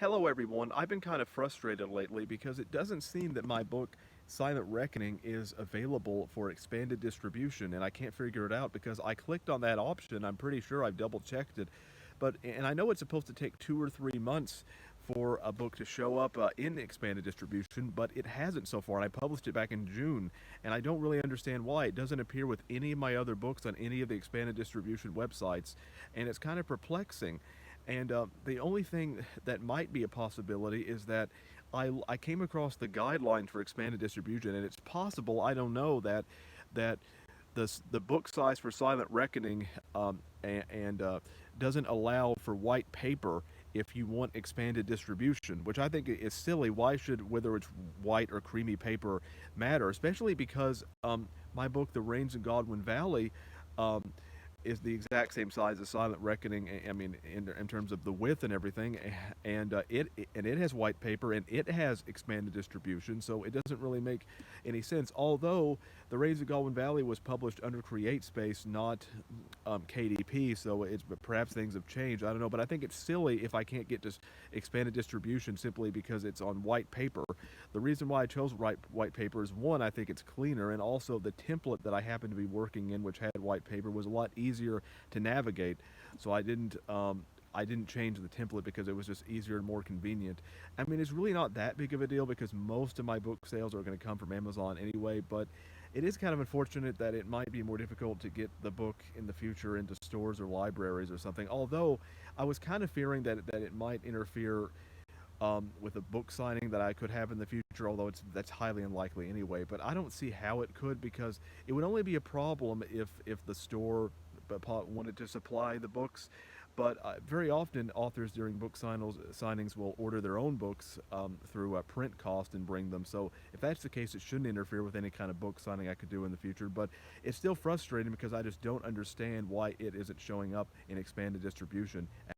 Hello, everyone. I've been kind of frustrated lately because it doesn't seem that my book, Silent Reckoning, is available for expanded distribution, and I can't figure it out because I clicked on that option. I'm pretty sure I've double checked it. And I know it's supposed to take 2 or 3 months for a book to show up in expanded distribution, but it hasn't so far. And I published it back in June, and I don't really understand why. It doesn't appear with any of my other books on any of the expanded distribution websites, and it's kind of perplexing. And the only thing that might be a possibility is that I came across the guidelines for expanded distribution, and it's possible, I don't know, that the book size for Silent Reckoning and doesn't allow for white paper if you want expanded distribution, which I think is silly. Why should whether it's white or creamy paper matter? Especially because my book, The Rains in Godwin Valley, um, is the exact same size as Silent Reckoning. I mean, in terms of the width and everything, and it has white paper and it has expanded distribution, so it doesn't really make any sense. Although The Rains of Galwin Valley was published under CreateSpace, not KDP, so it's but perhaps things have changed. I don't know, but I think it's silly if I can't get just expanded distribution simply because it's on white paper. The reason why I chose white paper is one, I think it's cleaner, and also the template that I happened to be working in, which had white paper, was a lot easier to navigate. So I didn't change the template because it was just easier and more convenient. I mean, it's really not that big of a deal because most of my book sales are going to come from Amazon anyway, but it is kind of unfortunate that it might be more difficult to get the book in the future into stores or libraries or something. Although I was kind of fearing that it might interfere with a book signing that I could have in the future, although that's highly unlikely anyway. But I don't see how it could because it would only be a problem if the store wanted to supply the books. But very often, authors during signings will order their own books through a print cost and bring them. So if that's the case, it shouldn't interfere with any kind of book signing I could do in the future. But it's still frustrating because I just don't understand why it isn't showing up in expanded distribution